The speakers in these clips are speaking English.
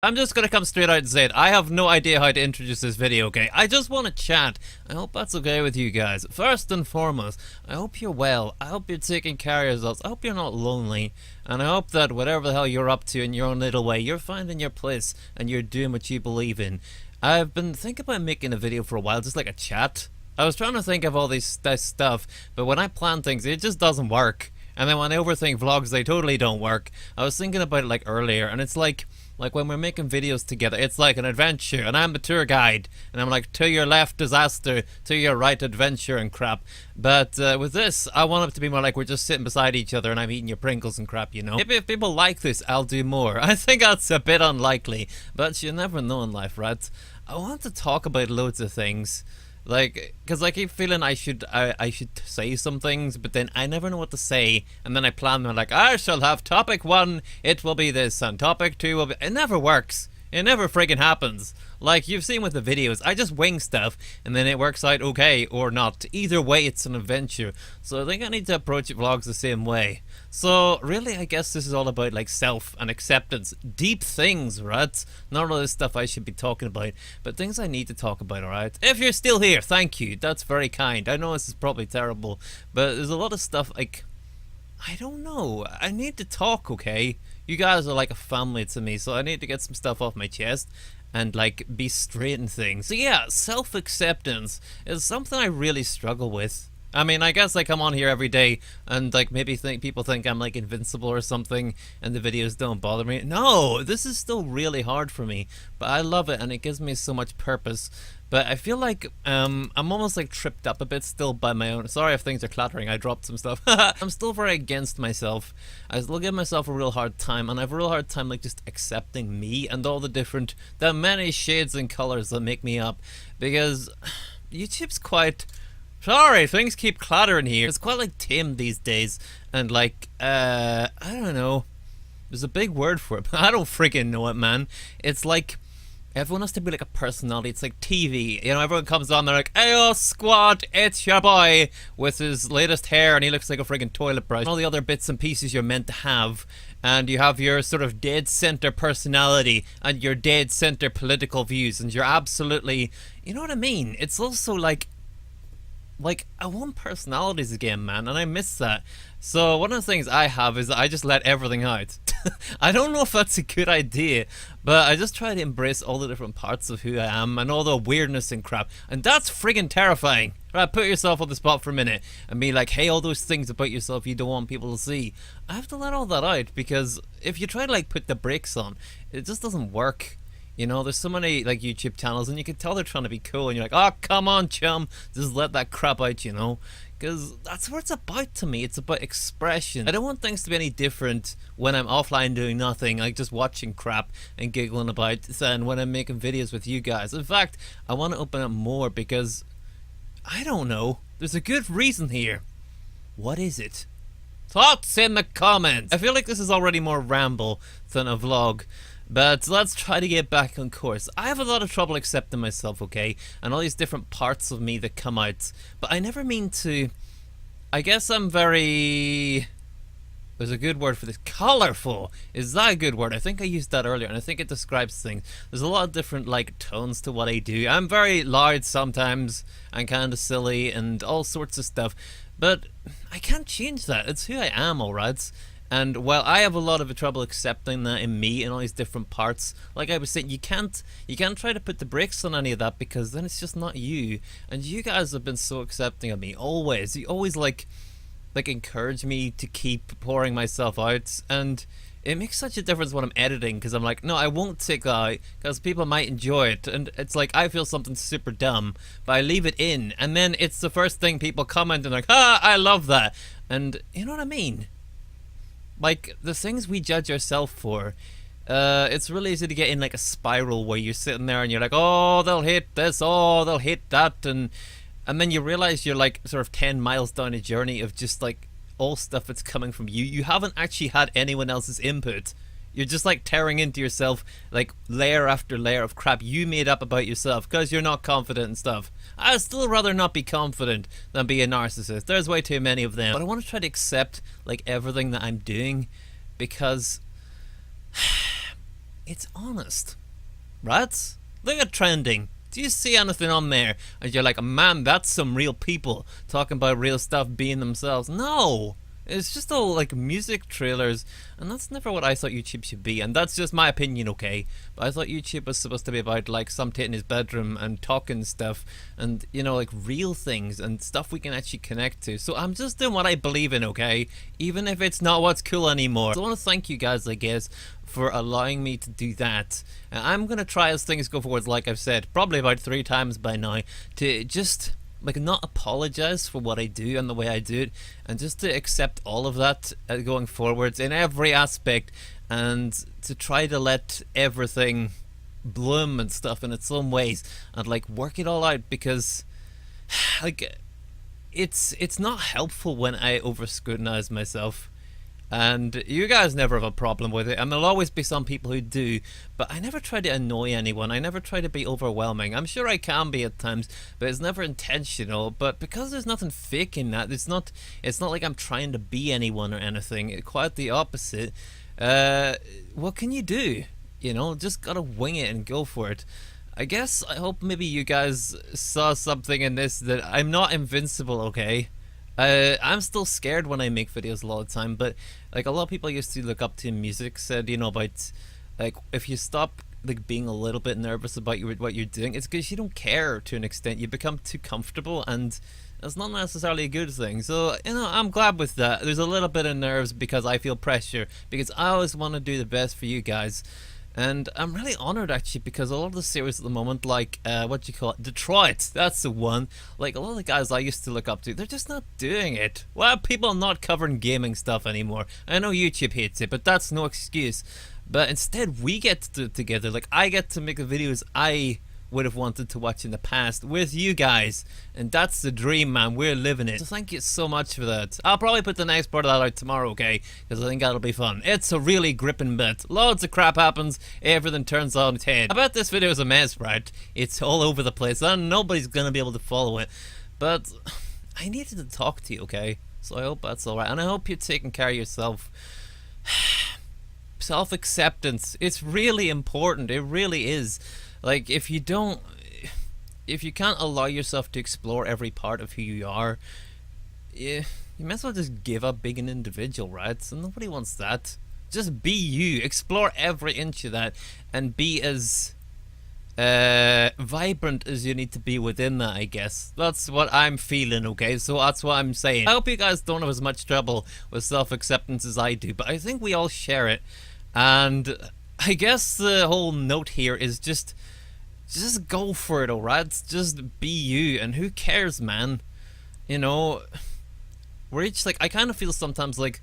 I'm just gonna come straight out and say it. I have no idea how to introduce this video, okay? I just want to chat. I hope that's okay with you guys. First and foremost, I hope you're well. I hope you're taking care of yourselves. I hope you're not lonely. And I hope that whatever the hell you're up to in your own little way, you're finding your place and you're doing what you believe in. I've been thinking about making a video for a while, just like a chat. I was trying to think of all this stuff, but when I plan things, it just doesn't work. And then when I overthink vlogs, they totally don't work. I was thinking about it like earlier, and it's like when we're making videos together, it's like an adventure, and I'm the tour guide, and I'm like, to your left, disaster, to your right, adventure, and crap. But with this, I want it to be more like we're just sitting beside each other, and I'm eating your Pringles and crap, you know? Maybe if people like this, I'll do more. I think that's a bit unlikely, but you never know in life, right? I want to talk about loads of things. Like, because I keep feeling I should say some things, but then I never know what to say, and then I plan them like, I shall have topic 1, it will be this, and topic 2 will be... It never works. It never friggin' happens. Like you've seen with the videos, I just wing stuff, and then it works out okay, or not. Either way, it's an adventure. So I think I need to approach vlogs the same way. So really, I guess this is all about like self and acceptance. Deep things, right? Not all this stuff I should be talking about, but things I need to talk about, alright? If you're still here, thank you. That's very kind. I know this is probably terrible, but there's a lot of stuff like... I don't know. I need to talk, okay? You guys are like a family to me, so I need to get some stuff off my chest and like be straight in things. So yeah, self-acceptance is something I really struggle with. I mean, I guess I come on here every day and like maybe people think I'm like invincible or something and the videos don't bother me. No, this is still really hard for me, but I love it and it gives me so much purpose. But I feel like I'm almost like tripped up a bit still by my own... Sorry if things are clattering, I dropped some stuff. I'm still very against myself. I still give myself a real hard time, and I have a real hard time like just accepting me and all the many shades and colors that make me up. Because YouTube's quite... Sorry, things keep clattering here. It's quite like tame these days, and like, I don't know. There's a big word for it, but I don't freaking know it, man. It's like... Everyone has to be like a personality. It's like TV. You know, everyone comes on, they're like, "Ayo, squad, it's your boy," with his latest hair, and he looks like a friggin' toilet brush. And all the other bits and pieces you're meant to have. And you have your sort of dead center personality, and your dead center political views, and you're absolutely... You know what I mean? It's also like I want personalities again, man, and I miss that. So one of the things I have is that I just let everything out. I don't know if that's a good idea, but I just try to embrace all the different parts of who I am and all the weirdness and crap, and that's friggin' terrifying. Right, put yourself on the spot for a minute and be like, hey, all those things about yourself you don't want people to see. I have to let all that out, because if you try to like put the brakes on, it just doesn't work. You know, there's so many like YouTube channels and you can tell they're trying to be cool, and you're like, oh, come on, chum, just let that crap out, you know? Because that's what it's about to me. It's about expression. I don't want things to be any different when I'm offline doing nothing, like just watching crap and giggling about, than when I'm making videos with you guys. In fact, I want to open up more because, I don't know, there's a good reason here. What is it? Thoughts in the comments! I feel like this is already more ramble than a vlog. But let's try to get back on course. I have a lot of trouble accepting myself, okay? And all these different parts of me that come out. But I never mean to... I guess I'm very... There's a good word for this. Colorful! Is that a good word? I think I used that earlier, and I think it describes things. There's a lot of different, like, tones to what I do. I'm very loud sometimes, and kind of silly, and all sorts of stuff. But I can't change that. It's who I am, alright? And while I have a lot of trouble accepting that in me and all these different parts, like I was saying, you can't try to put the brakes on any of that, because then it's just not you. And you guys have been so accepting of me, always. You always like encourage me to keep pouring myself out, and it makes such a difference when I'm editing, because I'm like, no, I won't take that out because people might enjoy it, and it's like I feel something super dumb, but I leave it in, and then it's the first thing people comment and like, ah, I love that, and you know what I mean? Like, the things we judge ourselves for, it's really easy to get in like a spiral where you're sitting there and you're like, oh, they'll hate this, oh, they'll hate that, and then you realize you're like sort of 10 miles down a journey of just like all stuff that's coming from you. You haven't actually had anyone else's input. You're just like tearing into yourself like layer after layer of crap you made up about yourself because you're not confident and stuff. I'd still rather not be confident than be a narcissist. There's way too many of them. But I want to try to accept like everything that I'm doing, because it's honest, right? Look at trending. Do you see anything on there and you're like, man, that's some real people talking about real stuff, being themselves? No, it's just all like music trailers, and that's never what I thought YouTube should be. And that's just my opinion, okay? But I thought YouTube was supposed to be about like some tit in his bedroom and talking stuff, and you know, like real things and stuff we can actually connect to. So I'm just doing what I believe in, okay? Even if it's not what's cool anymore. So I want to thank you guys, I guess, for allowing me to do that. And I'm gonna try, as things go forward, like I've said probably about 3 times by now, to just like not apologize for what I do and the way I do it, and just to accept all of that going forwards in every aspect, and to try to let everything bloom and stuff in its own ways, and like work it all out, because like it's not helpful when I over scrutinize myself. And you guys never have a problem with it, and there'll always be some people who do, but I never try to annoy anyone. I never try to be overwhelming. I'm sure I can be at times, but it's never intentional. But because there's nothing fake in that, it's not like I'm trying to be anyone or anything. Quite the opposite. What can you do? You know, just gotta wing it and go for it. I guess I hope maybe you guys saw something in this, that I'm not invincible, okay? I'm still scared when I make videos a lot of the time, but like a lot of people I used to look up to in music said, you know, about like if you stop like being a little bit nervous about what you're doing, it's because you don't care to an extent. You become too comfortable, and that's not necessarily a good thing. So, you know, I'm glad with that. There's a little bit of nerves because I feel pressure, because I always want to do the best for you guys. And I'm really honoured actually, because a lot of the series at the moment, like what do you call it, Detroit, that's the one. Like a lot of the guys I used to look up to, they're just not doing it. Well, people are not covering gaming stuff anymore. I know YouTube hates it, but that's no excuse. But instead we get to do it together. Like I get to make the videos I would have wanted to watch in the past with you guys, and that's the dream, man. We're living it. So thank you so much for that. I'll probably put the next part of that out tomorrow, okay, because I think that'll be fun. It's a really gripping bit. Loads of crap happens, everything turns on its head. I bet this video is a mess, right? It's all over the place and nobody's gonna be able to follow it, but I needed to talk to you, okay? So I hope that's alright, and I hope you're taking care of yourself. Self-acceptance, it's really important. It really is. Like if you can't allow yourself to explore every part of who you are, you might as well just give up being an individual, right? So nobody wants that. Just be you, explore every inch of that, and be as vibrant as you need to be within that, I guess. That's what I'm feeling, okay? So that's what I'm saying. I hope you guys don't have as much trouble with self-acceptance as I do, but I think we all share it. And I guess the whole note here is just go for it, alright? Just be you, and who cares, man? You know, we're each like, I kind of feel sometimes like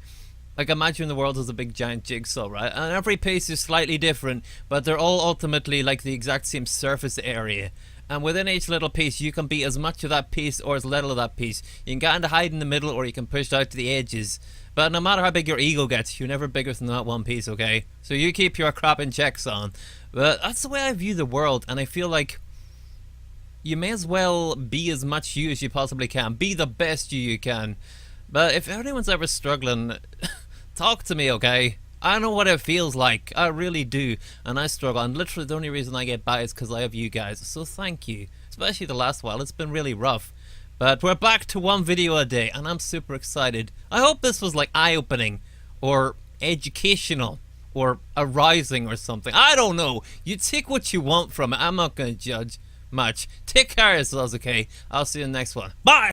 imagine the world as a big giant jigsaw, right? And every piece is slightly different, but they're all ultimately like the exact same surface area. And within each little piece, you can be as much of that piece or as little of that piece. You can kind of hide in the middle, or you can push out to the edges. But no matter how big your ego gets, you're never bigger than that one piece, okay? So you keep your crap in check, son. But that's the way I view the world, and I feel like you may as well be as much you as you possibly can. Be the best you can. But if anyone's ever struggling, talk to me, okay? I know what it feels like. I really do. And I struggle. And literally the only reason I get by is because I have you guys. So thank you. Especially the last while. It's been really rough. But we're back to 1 video a day. And I'm super excited. I hope this was like eye-opening. Or educational. Or arousing or something. I don't know. You take what you want from it. I'm not going to judge much. Take care of yourselves, okay? I'll see you in the next one. Bye!